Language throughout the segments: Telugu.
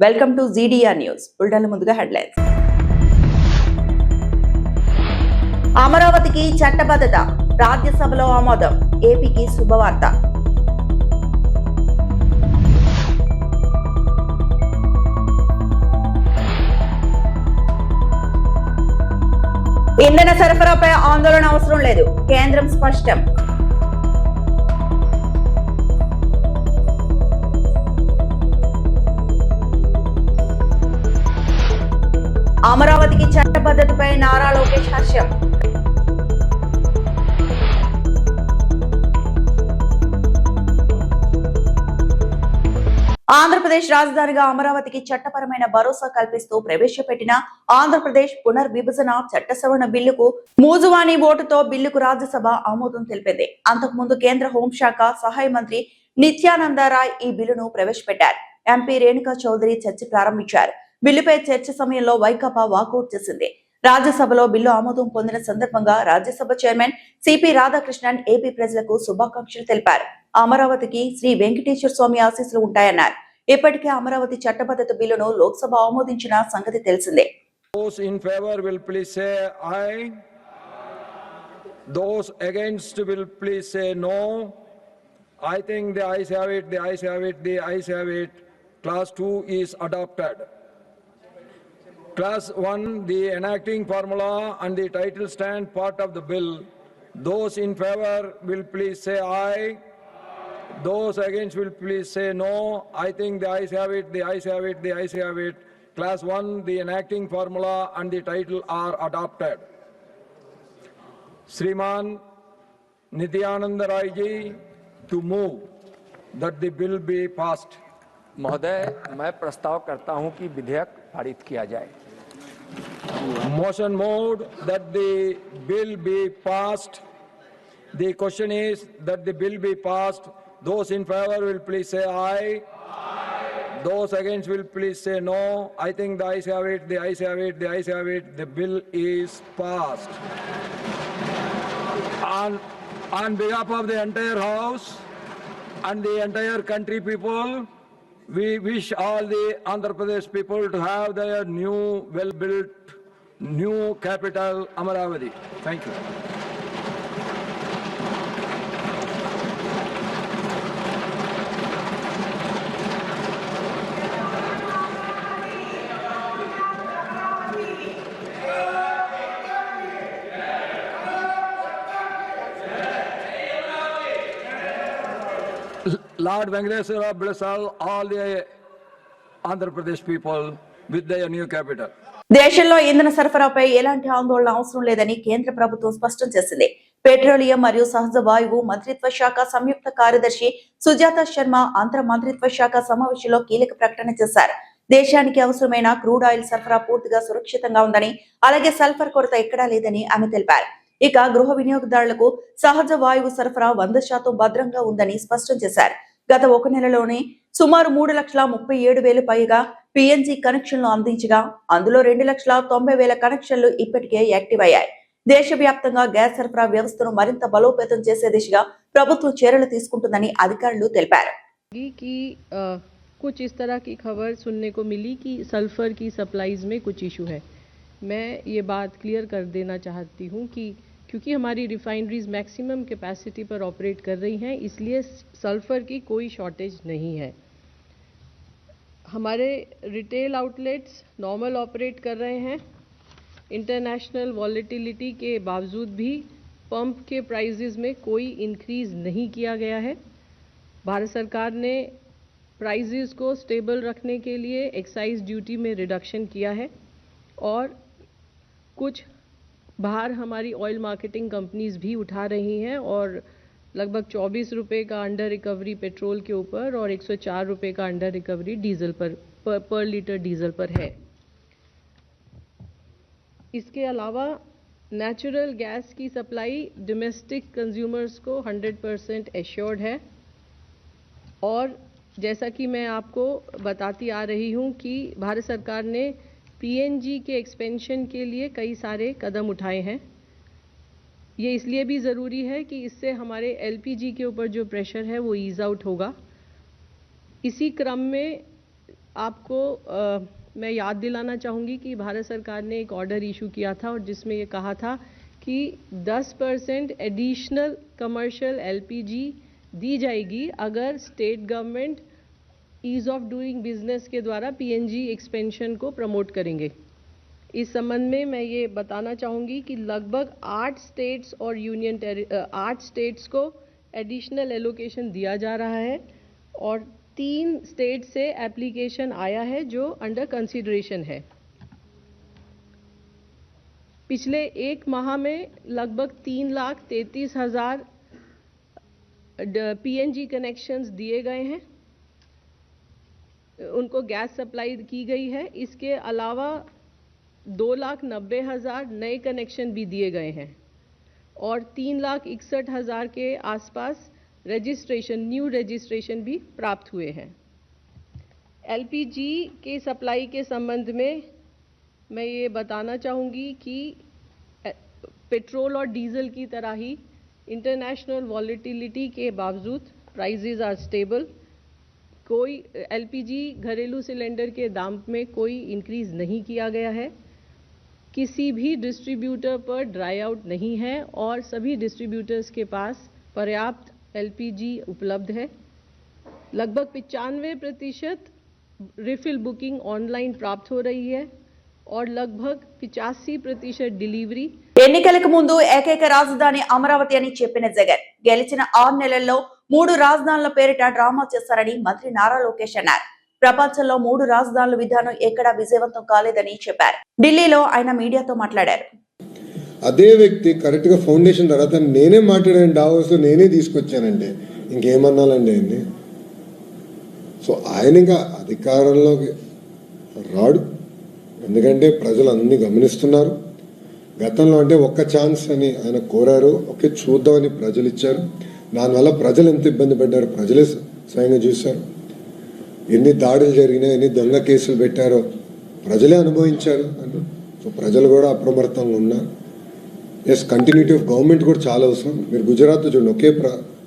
Welcome to GDR news. బులెటిన్ల ముందుగా హెడ్లైన్స్. అమరావతికి చట్టబద్ధత, రాజ్యసభలో ఆమోదం, ఏపీకి శుభవార్త. ఇంధన సరఫరాపై ఆందోళన అవసరం లేదు, కేంద్రం స్పష్టం. అమరావతికి చట్టబద్ధతపై నారా లోకేష్ హర్షం. ఆంధ్రప్రదేశ్ రాజధానిగా అమరావతికి చట్టపరమైన భరోసా కల్పిస్తూ ప్రవేశపెట్టిన ఆంధ్రప్రదేశ్ పునర్విభజన చట్ట సవరణ బిల్లుకు మూజువాణి ఓటుతో బిల్లుకు రాజ్యసభ ఆమోదం తెలిపింది. అంతకుముందు కేంద్ర హోంశాఖ సహాయ మంత్రి నిత్యానందరాయ్ ఈ బిల్లును ప్రవేశపెట్టారు. ఎంపీ రేణుకా చౌదరి చర్చ ప్రారంభించారు. బిల్లుపై చర్చ సమయంలో వైకాపా వాకౌట్ చేసింది. రాజ్యసభలో బిల్లు ఆమోదం పొందిన సందర్భంగా Rajya Sabha chairman CP Radhakrishnan AP ప్రజలకు శుభాకాంక్షలు తెలిపారు. అమరావతికి శ్రీ వెంకటేశ్వర స్వామి ఆశీస్సులు ఉంటాయన్నారు. ఇప్పటికే అమరావతి చట్టబద్ధత బిల్లును లోక్సభ ఆమోదించిన సంగతి తెలిసిందే. Those in favor will please say aye. Those against will please say no. I think the ayes have it, the ayes have it, the ayes have it. Class 2 is adopted. Class 1, the enacting formula and the title stand part of the bill. Those in favor will please say aye. Those against will please say no. I think the ayes have it, the ayes have it, the ayes have it. Class 1, the enacting formula and the title are adopted. Shriman Nityananda Rai ji to move that the bill be passed. महोदय, मैं प्रस्ताव करता हूं कि विधेयक पारित किया जाए. Motion moved that the bill be passed. The question is that the bill be passed. Those in favor will please say aye. Those against will please say no. I think the ayes have it, the ayes have it, the ayes have it. The bill is passed. On behalf of the entire House and the entire country people, we wish all the Andhra Pradesh people to have their new, well-built, new capital, Amaravati. Thank you. Lord Venkateswara bless all the Andhra Pradesh people with their new capital. దేశంలో ఇంధన సరఫరాపై ఎలాంటి ఆందోళన అవసరం లేదని కేంద్ర ప్రభుత్వం స్పష్టం చేసింది. పెట్రోలియం మరియు సహజ వాయువు మంత్రిత్వ శాఖ సంయుక్త కార్యదర్శి సుజాత శర్మ అంతర్ మంత్రిత్వ శాఖ సమావేశంలో కీలక ప్రకటన చేశారు. దేశానికి అవసరమైన క్రూడ్ ఆయిల్ సరఫరా పూర్తిగా సురక్షితంగా ఉందని, అలాగే సల్ఫర్ కొరత ఎక్కడా లేదని ఆమె తెలిపారు. ఇక గృహ వినియోగదారులకు సహజ వాయువు సరఫరా 100% భద్రంగా ఉందని స్పష్టం చేశారు. గత ఒక నెలలోనే సుమారు 3,37,000 పైగా పిఎన్జి కనెక్షన్లు అందించగా అందులో 2,90,000 కనెక్షన్లు ఇప్పటికే యాక్టివ్ అయ్యాయి. దేశవ్యాప్తంగా గ్యాస్ సరఫరా వ్యవస్థను మరింత బలోపేతం చేసే దిశగా ప్రభుత్వం చర్యలు తీసుకుంటుందని అధికారులు తెలిపారు. कुछ इस तरह की खबर सुनने को मिली कि सल्फर की सप्लाईज में कुछ इशू है. मैं ये बात क्लियर कर देना चाहती हूँ कि क्योंकि हमारी रिफाइनरीज मैक्सिमम कैपेसिटी पर ऑपरेट कर रही हैं, इसलिए सल्फर की कोई शॉर्टेज नहीं है. हमारे रिटेल आउटलेट्स नॉर्मल ऑपरेट कर रहे हैं. इंटरनेशनल वॉलेटिलिटी के बावजूद भी पंप के प्राइजेस में कोई इंक्रीज नहीं किया गया है. भारत सरकार ने प्राइजेस को स्टेबल रखने के लिए एक्साइज ड्यूटी में रिडक्शन किया है और कुछ बाहर हमारी ऑयल मार्केटिंग कंपनीज भी उठा रही हैं और लगभग 24 रुपये का अंडर रिकवरी पेट्रोल के ऊपर और 104 रुपये का अंडर रिकवरी डीजल पर लीटर डीजल पर है. इसके अलावा नेचुरल गैस की सप्लाई डोमेस्टिक कंज्यूमर्स को 100% एश्योर्ड है और जैसा कि मैं आपको बताती आ रही हूँ कि भारत सरकार ने पीएनजी के एक्सपेंशन के लिए कई सारे कदम उठाए हैं. ये इसलिए भी ज़रूरी है कि इससे हमारे एलपीजी के ऊपर जो प्रेशर है वो ईज़ आउट होगा. इसी क्रम में आपको मैं याद दिलाना चाहूँगी कि भारत सरकार ने एक ऑर्डर इशू किया था और जिसमें ये कहा था कि 10% एडिशनल कमर्शियल एलपीजी दी जाएगी अगर state government ease of doing business के द्वारा पीएनजी एक्सपेंशन को प्रमोट करेंगे। इस संबंध में मैं ये बताना चाहूँगी कि लगभग 8 स्टेट्स और 8 स्टेट्स को एडिशनल एलोकेशन दिया जा रहा है और 3 स्टेट से एप्लीकेशन आया है जो अंडर कंसीडरेशन है। पिछले एक माह में लगभग 3,33,000 पीएनजी कनेक्शंस दिए गए हैं, उनको गैस सप्लाई की गई है। इसके अलावा 2,90,000 नए कनेक्शन भी दिए गए हैं और 3,61,000 के आसपास न्यू रजिस्ट्रेशन भी प्राप्त हुए हैं। एलपीजी के सप्लाई के संबंध में मैं ये बताना चाहूँगी कि पेट्रोल और डीजल की तरह ही इंटरनेशनल वॉलेटिलिटी के बावजूद प्राइसेस आर स्टेबल। कोई एलपीजी घरेलू सिलेंडर के दाम में कोई इंक्रीज नहीं किया गया है, किसी भी डिस्ट्रीब्यूटर पर ड्राई आउट नहीं है और सभी डिस्ट्रीब्यूटर्स के पास पर्याप्त एलपीजी उपलब्ध है। लगभग 95% रिफिल बुकिंग ऑनलाइन प्राप्त हो रही है और लगभग 85% डिलीवरी। ఎన్నికలకు ముందు ఏకైక రాజధాని అమరావతి అని చెప్పిన జగన్ గెలిచిన 6 నెలల్లో 3 రాజధానుల పేరిట డ్రామా చేశారని మంత్రి నారా లోకేష్ అన్నారు. ప్రపంచంలో 3 రాజధానుల విధానం ఎక్కడా విజయవంతం కాలేదని చెప్పారు. ఢిల్లీలో ఆయన మీడియాతో మాట్లాడారు. అదే వ్యక్తి కరెక్ట్ గా ఫౌండేషన్ తర్వాత నేనే మాట్లాడాను, డావోస్ నేనే తీసుకొచ్చానండి, ఇంకేమన్నాలండి ఆయన్ని. సో ఆయన ఇంకా అధికారంలోకి రాడు, ఎందుకంటే ప్రజలు అన్ని గమనిస్తున్నారు. గతంలో అంటే ఒక్క ఛాన్స్ అని ఆయన కోరారు, ఒకే చూద్దామని ప్రజలు ఇచ్చారు. దానివల్ల ప్రజలు ఎంత ఇబ్బంది పడ్డారు ప్రజలే స్వయంగా చూశారు. ఎన్ని దాడులు జరిగినాయి, ఎన్ని దొంగ కేసులు పెట్టారో ప్రజలే అనుభవించారు. సో ప్రజలు కూడా అప్రమత్తంగా ఉన్నారు. ఎస్, కంటిన్యూటీ ఆఫ్ గవర్నమెంట్ కూడా చాలా అవసరం. మీరు గుజరాత్ చూడండి, ఒకే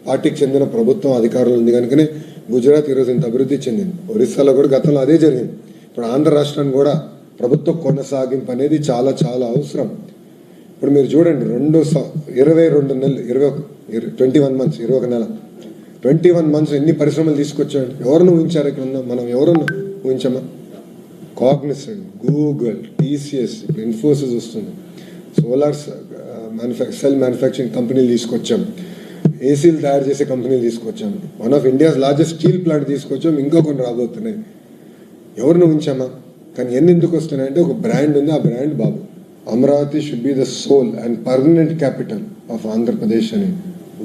పార్టీకి చెందిన ప్రభుత్వం అధికారంలో ఉంది కనుకనే గుజరాత్ ఈరోజు ఇంత అభివృద్ధి చెందింది. ఒరిస్సాలో కూడా గతంలో అదే జరిగింది. ఇప్పుడు ఆంధ్ర రాష్ట్రానికి కూడా ప్రభుత్వ కొనసాగింపు అనేది చాలా చాలా అవసరం. ఇప్పుడు మీరు చూడండి, 22 నెలలు 21 మంత్స్ 21 నెల 21 మంత్స్ ఎన్ని పరిశ్రమలు తీసుకొచ్చాడు. ఎవరిని ఊహించారు? ఇక్కడ ఉందా మనం ఎవరన్నా ఊహించామా? కాగ్నిసెంట్, గూగుల్, టీసీఎస్, ఇప్పుడు ఇన్ఫోసిస్ వస్తుంది, సోలార్ సెల్ మ్యానుఫ్యాక్చరింగ్ కంపెనీలు తీసుకొచ్చాం, ఏసీలు తయారు చేసే కంపెనీలు తీసుకొచ్చాం, one of India's largest steel plant తీసుకొచ్చాం, ఇంకా కొన్ని రాబోతున్నాయి. ఎవరిని ఊహించామా? కానీ ఎన్ని ఎందుకు వస్తున్నాయంటే ఒక బ్రాండ్ ఉంది, ఆ brand Babu. Amaravati should be the sole and permanent capital of Andhra Pradesh అని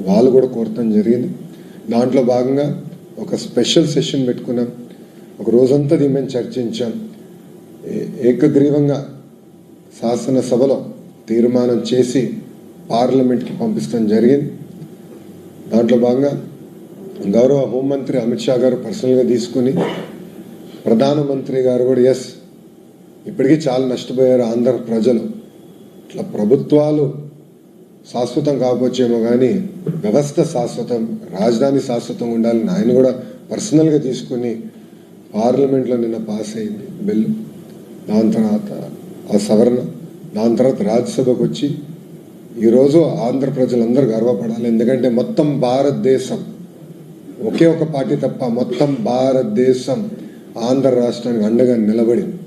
వాళ్ళు కూడా కోరటం జరిగింది. దాంట్లో భాగంగా ఒక స్పెషల్ సెషన్ పెట్టుకున్నాం, ఒక రోజంతా దీని మీద చర్చించాం. ఏకగ్రీవంగా శాసనసభలో తీర్మానం చేసి పార్లమెంట్కి పంపిస్తాం జరిగింది. దాంట్లో భాగంగా గౌరవ హోంమంత్రి అమిత్ షా గారు పర్సనల్గా తీసుకుని, ప్రధానమంత్రి గారు కూడా ఎస్, ఇప్పటికీ చాలా నష్టపోయారు ఆంధ్ర ప్రజలు. ఇట్లా ప్రభుత్వాలు శాశ్వతం కాకపోవచ్చేమో కానీ వ్యవస్థ శాశ్వతం, రాజధాని శాశ్వతంగా ఉండాలని ఆయన కూడా పర్సనల్గా తీసుకుని పార్లమెంట్లో నిన్న పాస్ అయింది బిల్లు. దాని తర్వాత ఆ సవరణ, దాని తర్వాత రాజ్యసభకు వచ్చి ఈరోజు ఆంధ్ర ప్రజలందరూ గర్వపడాలి. ఎందుకంటే మొత్తం భారతదేశం, ఒకే ఒక పార్టీ తప్ప మొత్తం భారతదేశం ఆంధ్ర రాష్ట్రానికి అండగా నిలబడింది.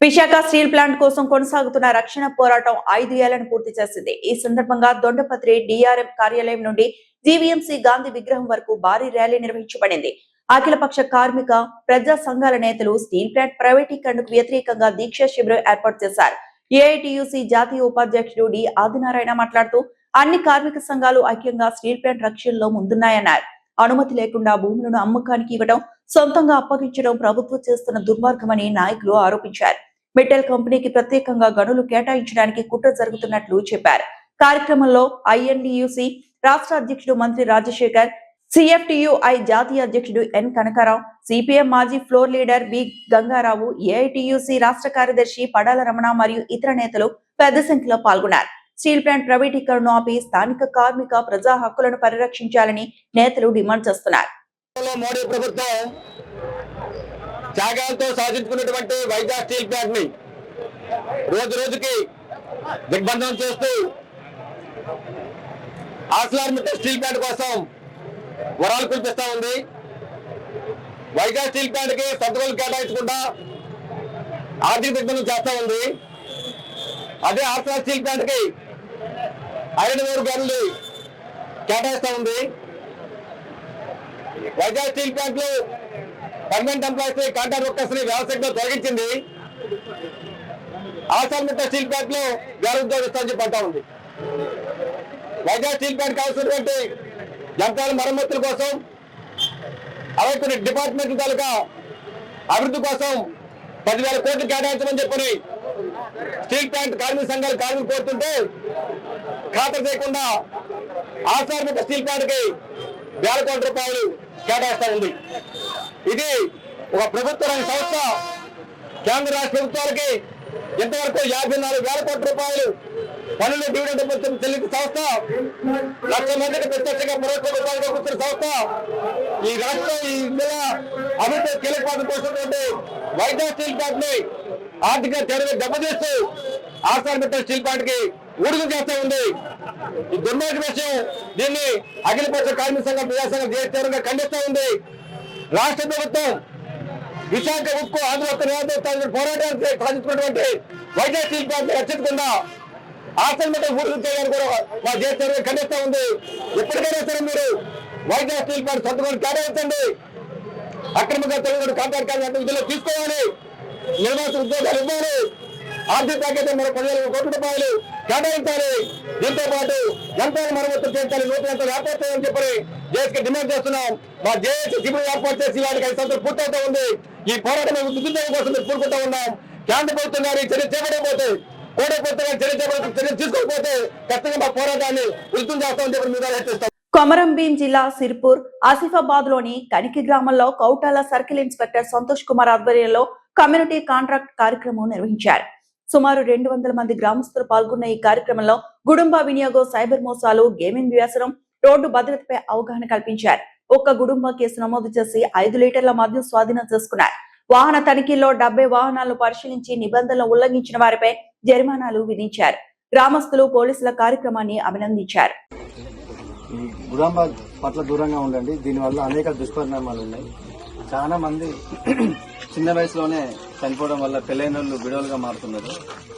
విశాఖ స్టీల్ ప్లాంట్ కోసం కొనసాగుతున్న రక్షణ పోరాటం 5 ఏళ్లను పూర్తి చేసింది. ఈ సందర్భంగా దొండపత్రి డిఆర్ఎం కార్యాలయం నుండి జీవీఎంసీ గాంధీ విగ్రహం వరకు భారీ ర్యాలీ నిర్వహించబడింది. అఖిలపక్ష కార్మిక ప్రజా సంఘాల నేతలు స్టీల్ ప్లాంట్ ప్రైవేటీకరణకు వ్యతిరేకంగా దీక్షా శిబిరం ఏర్పాటు చేశారు. ఏఐటియుసి జాతీయ ఉపాధ్యక్షుడు డి ఆదినారాయణ మాట్లాడుతూ అన్ని కార్మిక సంఘాలు ఐక్యంగా స్టీల్ ప్లాంట్ రక్షణలో ముందున్నాయన్నారు. అనుమతి లేకుండా భూములను అమ్మకానికి ఇవ్వడం, సొంతంగా అప్పగించడం ప్రభుత్వం చేస్తున్న దుర్మార్గమని నాయకులు ఆరోపించారు. మెటల్ కంపెనీకి ప్రత్యేకంగా గనులు కేటాయించడానికి కుట్ర జరుగుతున్నట్లు చెప్పారు. కార్యక్రమంలో ఐఎన్డియుసి రాష్ట్ర అధ్యక్షుడు మంత్రి రాజశేఖర్, సిఎఫ్టియుఐ జాతీయ అధ్యక్షుడు ఎన్ కనకారావు, సిపిఎం మాజీ floor leader B Gangarao, AITUC రాష్ట్ర కార్యదర్శి పడాల రమణ మరియు ఇతర నేతలు పెద్ద సంఖ్యలో పాల్గొన్నారు. స్టీల్ ప్లాంట్ ప్రైవేటీకరణను ఆపి స్థానిక కార్మిక ప్రజా హక్కులను పరిరక్షించాలని నేతలు డిమాండ్ చేస్తున్నారు. మోడీ ప్రభుత్వం త్యాగాలతో సాధించుకున్నటువంటి వైజాగ్ స్టీల్ ప్లాంట్ ని రోజు రోజుకి దిగ్బంధనం చేస్తూ ఆర్సిలర్మిట్టల్ స్టీల్ ప్లాంట్ కోసం వరాలు కురిపిస్తా ఉంది. వైజాగ్ స్టీల్ ప్లాంట్ కి సంతకాలు కేటాయించకుండా ఆర్థిక దిగ్బంధనం చేస్తా ఉంది. అదే ఆర్సిలర్ స్టీల్ ప్లాంట్ కి ఐరన్ ఓర్ గనులు కేటాయిస్తా ఉంది. వైజాగ్ స్టీల్ ప్లాంట్ లో పర్మనెంట్ ఎంప్లాయీస్ ని కాంట్రాక్ట్ వర్కర్స్ ని వ్యవసాయంలో తొలగించింది. ఆర్సిలర్మిట్టల్ స్టీల్ ప్లాంట్ లో వేల ఉద్యోగం ఇస్తామని చెప్పి అంటా ఉంది. వైజాగ్ స్టీల్ ప్లాంట్ కావాల్సినటువంటి యంత్రాల మరమ్మతుల కోసం అలాగే కొన్ని డిపార్ట్మెంట్ల తాలూకా అభివృద్ధి కోసం 10,000 కోట్లు కేటాయించమని చెప్పని స్టీల్ ప్లాంట్ కార్మిక సంఘాలు కార్మికులు కోరుతుంటే ఖాతరు చేయకుండా ఆర్సిలర్మిట్టల్ స్టీల్ ప్లాంట్ కి వేల కోట్ల రూపాయలు కేటాయిస్తా ఉంది. ఇది ఒక ప్రభుత్వ రంగ సంస్థ కేంద్ర రాష్ట్ర ప్రభుత్వాలకి ఇంతవరకు 54,000 కోట్ల రూపాయలు పనులు డివిడెండ్ చెల్లించిన సంస్థ, 1,00,000 మందికి ప్రత్యక్షంగా 30 కోట్ల రూపాయలు కూర్చున్న సంస్థ ఈ రాష్ట్రం ఈ నెల అభివృద్ధి కీలక పాత్ర పోషించినటువంటి వైజాగ్ స్టీల్ ప్లాంట్ ని ఆర్థిక చర్యలు దెబ్బతీస్తూ ఆర్సిలర్మిట్టల్ స్టీల్ ప్లాంట్ కి ఊడుగు చేస్తూ ఉంది. ఈ దుర్మార్గ విషయం దీన్ని అఖిలపక్ష కార్మిక సంఘం ప్రజాసంఘం తీవ్రంగా ఖండిస్తూ ఉంది. రాష్ట్ర ప్రభుత్వం విశాఖ ఉక్కు ఆంధ్రప్రదేశ్ పోరాటానికి సాధించుకున్నటువంటి వైజాగ్ స్టీల్ ప్లాంట్ రక్షించకుండా ఆర్సిలర్మిట్టల్ ఊడుగు చేయాలని కూడా మా తీవ్రంగా ఖండిస్తూ ఉంది. ఎప్పటికైనా సరే మీరు వైజాగ్ స్టీల్ ప్లాంట్ సంతకాలు కేటాయించండి. అక్రమంగా తొలగిన కాంట్రాక్ట్ కార్మికులు విధులు తీసుకోవాలి. నిర్మాణ ఉద్యోగాలు ఇవ్వాలి. ఆర్థిక ప్యాకేజీ మరో 10,000 కోట్ల రూపాయలు కేటాయించాలి. దీంతో పాటు యంత్రాలు మరమ్మతులు చేయించాలి. నూతన యంత్రాలు ఏర్పాటు చేయాలని చెప్పి జేఏసీకి డిమాండ్ చేస్తున్నాం. మా జేఏసీ శిబిరం ఏర్పాటు చేసి వాటికి 5 సంవత్సరాలు పూర్తవుతూ ఉంది. ఈ పోరాటం ఉద్యోగం కోసం మేము కోరుకుంటా ఉన్నాం. కేంద్ర ప్రభుత్వం గారి చర్య చేపట్టకపోతే, కోట ప్రభుత్వం గారి చర్య తీసుకోకపోతే ఖచ్చితంగా మా పోరాటాన్ని ఉధృతం చేస్తామని చెప్పి మీద హెచ్చరిస్తాం. కొమరంభీం జిల్లా సిర్పూర్ ఆసిఫాబాద్ లోని కనికి గ్రామంలో కౌటాల సర్కిల్ ఇన్స్పెక్టర్ సంతోష్ కుమార్ ఆధ్వర్యంలో కమ్యూనిటీ కాంట్రాక్ట్ కార్యక్రమం నిర్వహించారు. సుమారు 200 మంది గ్రామస్తులు పాల్గొన్న ఈ కార్యక్రమంలో గుడుంబ వినియోగం, సైబర్ మోసాలు, గేమింగ్ వ్యసనం, రోడ్డు భద్రతపై అవగాహన కల్పించారు. ఒక్క గుడుంబ కేసు నమోదు చేసి 5 లీటర్ల మద్యం స్వాధీనం చేసుకున్నారు. వాహన తనిఖీల్లో 70 వాహనాలను పరిశీలించి నిబంధనలు ఉల్లంఘించిన వారిపై జరిమానాలు విధించారు. గ్రామస్తులు పోలీసుల కార్యక్రమాన్ని అభినందించారు. ఈ గుడాంబ పట్ల దూరంగా ఉండండి. దీనివల్ల అనేక దుష్పరిణామాలు ఉన్నాయి. చాలా మంది చిన్న వయసులోనే చనిపోవడం వల్ల పెళ్ళైన వాళ్ళు విడవలుగా మారుతున్నారు.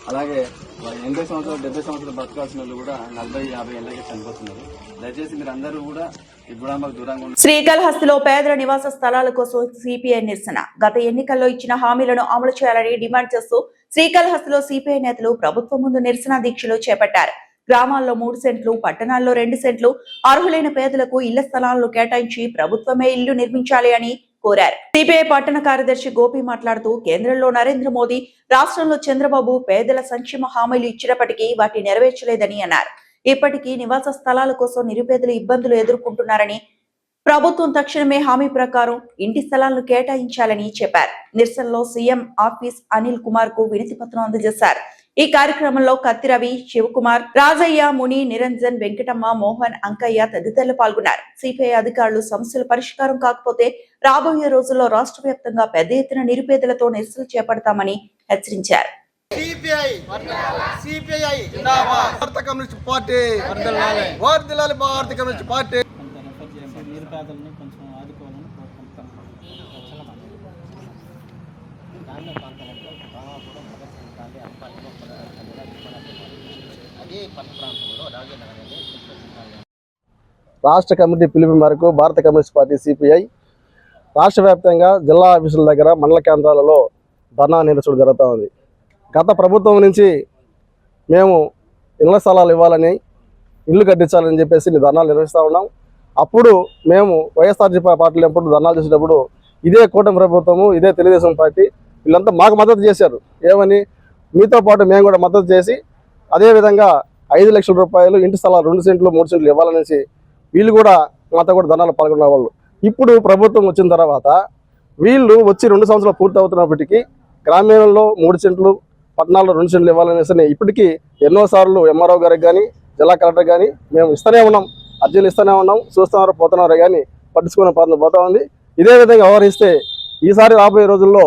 అలాగే 80 సంవత్సరాలు 70 సంవత్సరాలు బతకాల్సిన వాళ్ళు కూడా 40-50 ఏళ్ళకి చనిపోతున్నారు. దయచేసి మీరు అందరూ కూడా ఈ గుడాంబకు దూరంగా ఉండండి. శ్రీకాళహస్తిలో పేదల నివాస స్థలాల కోసం సిపిఐ నిరసన. గత ఎన్నికల్లో ఇచ్చిన హామీలను అమలు చేయాలని డిమాండ్ చేస్తూ శ్రీకాళహస్తిలో సిపిఐ నేతలు ప్రభుత్వం ముందు నిరసన దీక్షలు చేపట్టారు. గ్రామాల్లో 3 సెంట్లు, పట్టణాల్లో 2 సెంట్లు అర్హులైన పేదలకు ఇళ్ల స్థలాలను కేటాయించి ప్రభుత్వమే ఇల్లు నిర్మించాలి అని కోరారు. సిపిఐ పట్టణ కార్యదర్శి గోపి మాట్లాడుతూ కేంద్రంలో నరేంద్ర మోదీ, రాష్ట్రంలో చంద్రబాబు పేదల సంక్షేమ హామీలు ఇచ్చినప్పటికీ వాటిని నెరవేర్చలేదని అన్నారు. ఇప్పటికీ నివాస స్థలాల కోసం నిరుపేదలు ఇబ్బందులు ఎదుర్కొంటున్నారని, ప్రభుత్వం తక్షణమే హామీ ప్రకారం ఇంటి స్థలాలను కేటాయించాలని చెప్పారు. నిరసనలో సీఎం ఆఫీస్ అనిల్ కుమార్ కు వినతి పత్రం అందజేశారు. ఈ కార్యక్రమంలో కత్తి రవి, శివకుమార్, రాజయ్య, ముని, నిరంజన్, వెంకటమ్మ, మోహన్, అంకయ్య తదితరులు పాల్గొన్నారు. సిపిఐ అధికారులు సమస్యల పరిష్కారం కాకపోతే రాబోయే రోజుల్లో రాష్ట్ర వ్యాప్తంగా పెద్ద ఎత్తున నిరుపేదలతో నిరసనలు చేపడతామని హెచ్చరించారు. భారత కమ్యూనిస్ట్ పార్టీ వర్ధిల్లాలి. భారత కమ్యూనిస్ట్ పార్టీ నిరుపేదలను కొంచెం ఆదుకోవాలని కోరుకుంటున్నాం. రాష్ట్ర కమిటీ పిలుపు మేరకు భారత కమ్యూనిస్ట్ పార్టీ సిపిఐ రాష్ట్ర వ్యాప్తంగా జిల్లా ఆఫీసుల దగ్గర, మండల కేంద్రాలలో ధర్నా నిరసన జరుగుతూ ఉంది. గత ప్రభుత్వం నుంచి మేము ఇళ్ల స్థలాలు ఇవ్వాలని, ఇల్లు కట్టించాలని చెప్పేసి ధర్నాలు నిర్వహిస్తూ ఉన్నాం. అప్పుడు మేము వైఎస్ఆర్సీపీ పార్టీలు ఎప్పుడు ధర్నాలు చేసేటప్పుడు ఇదే కూటమి ప్రభుత్వము, ఇదే తెలుగుదేశం పార్టీ వీళ్ళంతా మాకు మద్దతు చేశారు. ఏమని, మీతో పాటు మేము కూడా మద్దతు చేసి అదేవిధంగా 5 లక్షల రూపాయలు ఇంటి స్థలాలు 2 సెంట్లు 3 సెంట్లు ఇవ్వాలనేసి వీళ్ళు కూడా మాతో కూడా ధర్నాలు పాల్గొన్న వాళ్ళు. ఇప్పుడు ప్రభుత్వం వచ్చిన తర్వాత వీళ్ళు వచ్చి 2 సంవత్సరాలు పూర్తి అవుతున్నప్పటికీ గ్రామీణంలో 3 సెంట్లు, పట్టణాల్లో 2 సెంట్లు ఇవ్వాలనేసి ఇప్పటికీ ఎన్నోసార్లు ఎంఆర్ఓ గారికి కానీ, జిల్లా కలెక్టర్ కానీ మేము ఇస్తూనే ఉన్నాం, అర్జీలు ఇస్తూనే ఉన్నాం, చూస్తున్నారు, పోతున్నారు కానీ పట్టించుకునే పాత్ర పోతా ఉంది. ఇదే విధంగా వ్యవహరిస్తే ఈసారి రాబోయే రోజుల్లో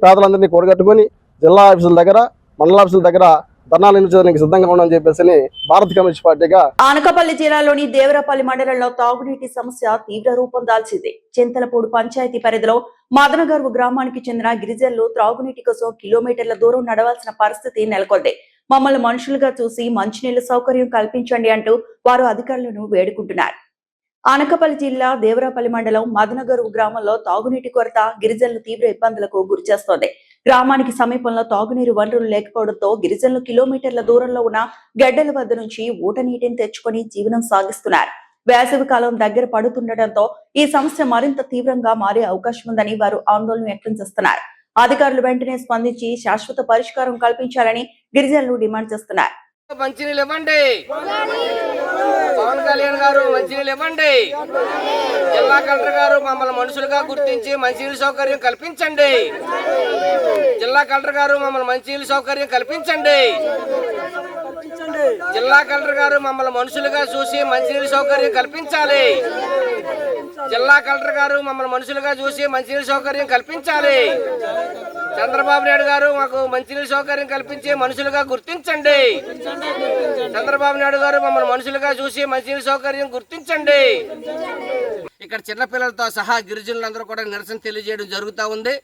పేదలందరినీ కూడగట్టుకొని జిల్లా ఆఫీసుల దగ్గర మండల ఆఫీసుల దగ్గర ధర్నాలు నిర్వహించడానికి సిద్ధంగా ఉన్నామని చెప్పేసి భారత కమ్యూనిస్ట్ పార్టీగా అనకాపల్లి జిల్లాలోని దేవరపల్లి మండలంలో తాగునీటి సమస్య తీవ్ర రూపం దాల్చింది. చింతలపూడి పంచాయతీ పరిధిలో మదనగర్వు గ్రామానికి చెందిన గిరిజనులు త్రాగునీటి కోసం కిలోమీటర్ల దూరం నడవాల్సిన పరిస్థితి నెలకొంది. మమ్మల్ని మనుషులుగా చూసి మంచినీళ్ల సౌకర్యం కల్పించండి అంటూ వారు అధికారులను వేడుకుంటున్నారు. అనకాపల్లి జిల్లా దేవరపల్లి మండలం మదనగర్వు గ్రామంలో తాగునీటి కొరత గిరిజనులు తీవ్ర ఇబ్బందులకు గురిచేస్తోంది. గ్రామానికి సమీపంలో తాగునీరు వనరులు లేకపోవడంతో గిరిజనులు కిలోమీటర్ల దూరంలో ఉన్న గడ్డల వద్ద నుంచి ఊట నీటిని తెచ్చుకొని జీవనం సాగిస్తున్నారు. వేసవి కాలం దగ్గర పడుతుండటంతో ఈ సమస్య మరింత తీవ్రంగా మారే అవకాశం ఉందని వారు ఆందోళన వ్యక్తం చేస్తున్నారు. అధికారులు వెంటనే స్పందించి శాశ్వత పరిష్కారం కల్పించాలని గిరిజనులు డిమాండ్ చేస్తున్నారు. మంచినీళ్ళు ఇవ్వండి, పవన్ కళ్యాణ్ గారు మంచినీళ్ళు ఇవ్వండి, జిల్లా కలెక్టర్ గారు మమ్మల్ని మనుషులుగా గుర్తించి మంచినీళ్ళ సౌకర్యం కల్పించండి, జిల్లా కలెక్టర్ గారు మమ్మల్ని మంచినీళ్ళ సౌకర్యం కల్పించండి, జిల్లా కలెక్టర్ గారు మమ్మల్ని మనుషులుగా చూసి మంచినీళ్ళ సౌకర్యం కల్పించాలి, జిల్లా కలెక్టర్ గారు మమ్మల్ని మనుషులుగా చూసి మంచినీళ్ళ సౌకర్యం కల్పించాలి. చంద్రబాబు నాయుడు గారు మాకు మంచినీళ్ళ సౌకర్యం కల్పించి మనుషులుగా గుర్తించండి, చంద్రబాబు నాయుడు గారు మమ్మల్ని మనుషులుగా చూసి మంచినీళ్ళ సౌకర్యం గుర్తించండి. ఇక్కడ చిన్నపిల్లలతో సహా గిరిజనులందరూ కూడా నిరసన తెలియజేయడం జరుగుతూ ఉంది.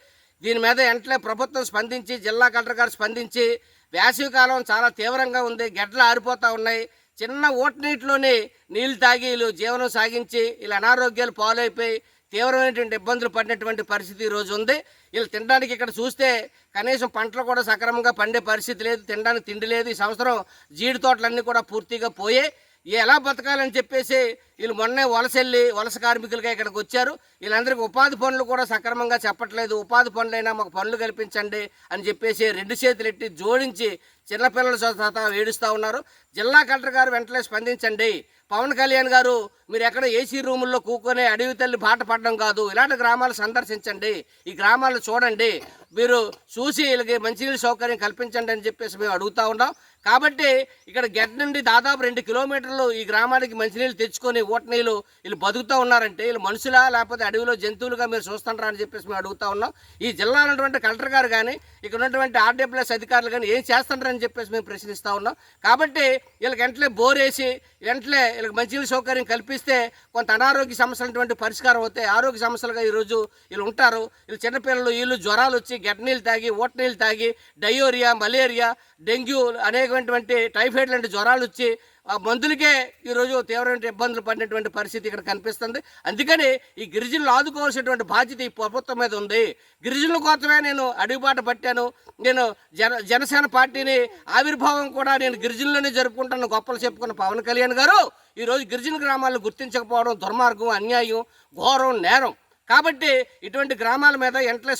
దీని మీద వెంటనే ప్రభుత్వం స్పందించి జిల్లా కలెక్టర్ గారు స్పందించి వేసవి కాలం చాలా తీవ్రంగా ఉంది, గడ్డలు ఆరిపోతూ ఉన్నాయి, చిన్న ఊట నీటిలోనే నీళ్లు తాగి వీళ్ళు జీవనం సాగించి వీళ్ళ అనారోగ్యాలు పాలైపోయి తీవ్రమైనటువంటి ఇబ్బందులు పడినటువంటి పరిస్థితి ఈ రోజు ఉంది. వీళ్ళు తినడానికి ఇక్కడ చూస్తే కనీసం పంటలు కూడా సక్రమంగా పండే పరిస్థితి లేదు, తినడానికి తిండి లేదు. ఈ సంవత్సరం జీడి తోటలన్నీ కూడా పూర్తిగా పోయే ఎలా బతకాలని చెప్పేసి వీళ్ళు మొన్నే వలస కార్మికులుగా ఇక్కడికి వచ్చారు. వీళ్ళందరికీ ఉపాధి పనులు కూడా సక్రమంగా చెప్పట్లేదు. ఉపాధి పనులైనా మాకు పనులు కల్పించండి అని చెప్పేసి రెండు చేతులు ఎట్టి జోడించి చిన్నపిల్లల సహా ఏడుస్తూ ఉన్నారు. జిల్లా కలెక్టర్ గారు వెంటనే స్పందించండి. పవన్ కళ్యాణ్ గారు మీరు ఎక్కడ ఏసీ రూముల్లో కూకొని అడవి తల్లి బాట పడడం కాదు, ఇలాంటి గ్రామాలు సందర్శించండి, ఈ గ్రామాలను చూడండి, మీరు చూసి వీళ్ళకి మంచినీళ్ళ సౌకర్యం కల్పించండి అని చెప్పేసి మేము అడుగుతూ ఉన్నాం. కాబట్టి ఇక్కడ గెట్ నుండి దాదాపు 2 కిలోమీటర్లు ఈ గ్రామానికి మంచినీళ్ళు తెచ్చుకొని ఊట నీళ్ళు వీళ్ళు బతుకుతూ ఉన్నారంటే వీళ్ళు మనుషులా లేకపోతే అడవిలో జంతువులుగా మీరు చూస్తుంటారా అని చెప్పేసి మేము అడుగుతూ ఉన్నాం. ఈ జిల్లా ఉన్నటువంటి కలెక్టర్ గారు కానీ ఇక్కడ ఉన్నటువంటి ఆర్డబ్ల్యూఎస్ అధికారులు కానీ ఏం చేస్తుంటారని చెప్పేసి మేము ప్రశ్నిస్తూ ఉన్నాం. కాబట్టి వీళ్ళకి వెంటనే బోర్ వేసి వెంటనే వీళ్ళకి మంచినీళ్ళ సౌకర్యం కల్పిస్తే కొంత అనారోగ్య సమస్యలటువంటి పరిష్కారం అవుతాయి. ఆరోగ్య సమస్యలుగా ఈరోజు వీళ్ళు ఉంటారు. వీళ్ళు చిన్నపిల్లలు వీళ్ళు జ్వరాలు వచ్చి గడ్డ నీళ్ళు తాగి ఊట నీళ్ళు తాగి డయోరియా, మలేరియా, డెంగ్యూ అనేకమైనటువంటి టైఫాయిడ్ లాంటి జ్వరాలు వచ్చి ఆ మందులకే ఈరోజు తీవ్రమైన ఇబ్బందులు పడినటువంటి పరిస్థితి ఇక్కడ కనిపిస్తుంది. అందుకని ఈ గిరిజనులు ఆదుకోవాల్సినటువంటి బాధ్యత ఈ ప్రభుత్వం మీద ఉంది. గిరిజనుల కోసమే నేను అడుగుబాట పట్టాను. నేను జనసేన పార్టీని ఆవిర్భావం కూడా నేను గిరిజనులనే జరుపుకుంటాను గొప్పలు చెప్పుకున్న పవన్ కళ్యాణ్ గారు ఈరోజు గిరిజన గ్రామాలను గుర్తించకపోవడం దుర్మార్గం, అన్యాయం, ఘోరం, నేరం. కాబట్టి ఇటువంటి గ్రామాల మీద వెంటనే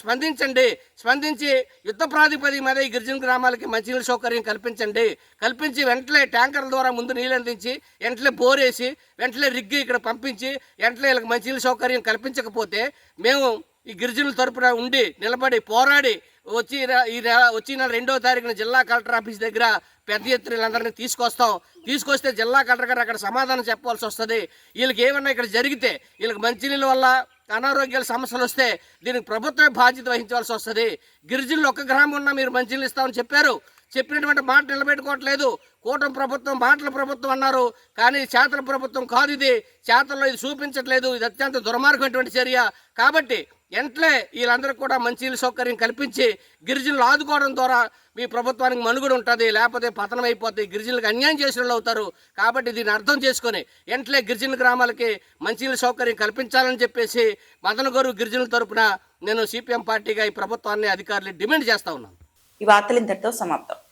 స్పందించి యుద్ధ ప్రాతిపదిక మీద ఈ గిరిజన గ్రామాలకి మంచినీళ్ళ సౌకర్యం కల్పించి వెంటనే ట్యాంకర్ల ద్వారా ముందు నీళ్ళు అందించి వెంటనే బోరేసి వెంటనే రిగ్గి ఇక్కడ పంపించి వెంటనే వీళ్ళకి మంచినీళ్ళ సౌకర్యం కల్పించకపోతే మేము ఈ గిరిజనుల తరపున ఉండి నిలబడి పోరాడి వచ్చి నెల 2వ తారీఖున జిల్లా కలెక్టర్ ఆఫీస్ దగ్గర పెద్ద ఎత్తున వీళ్ళందరినీ తీసుకొస్తే జిల్లా కలెక్టర్ గారు అక్కడ సమాధానం చెప్పాల్సి వస్తుంది. వీళ్ళకి ఏమన్నా ఇక్కడ జరిగితే వీళ్ళకి మంచినీళ్ళ వల్ల అనారోగ్యాల సమస్యలు వస్తే దీనికి ప్రభుత్వమే బాధ్యత వహించవలసి వస్తుంది. గిరిజనులు ఒక్క గ్రామం ఉన్నా మీరు మంచినీళ్ళు ఇస్తామని చెప్పినటువంటి మాట నిలబెట్టుకోవట్లేదు. కూటమి ప్రభుత్వం మాటల ప్రభుత్వం అన్నారు, కానీ చేతల ప్రభుత్వం కాదు. ఇది చేతల్లో ఇది చూపించట్లేదు. ఇది అత్యంత దుర్మార్గమైనటువంటి చర్య. కాబట్టి వెంటనే వీళ్ళందరూ కూడా మంచినీళ్ళ సౌకర్యం కల్పించి గిరిజనులు ఆదుకోవడం ద్వారా మీ ప్రభుత్వానికి మనుగడ ఉంటుంది, లేకపోతే పతనం అయిపోతాయి, గిరిజనులకు అన్యాయం చేసిన వాళ్ళు అవుతారు. కాబట్టి దీన్ని అర్థం చేసుకొని వెంటనే గిరిజన గ్రామాలకి మంచినీళ్ళ సౌకర్యం కల్పించాలని చెప్పేసి మదనగూరు గిరిజనుల తరపున నేను సిపిఎం పార్టీగా ఈ ప్రభుత్వాన్ని అధికారులు డిమాండ్ చేస్తా ఉన్నాను. ఈ వార్తలు ఇంతటితో సమాప్తం.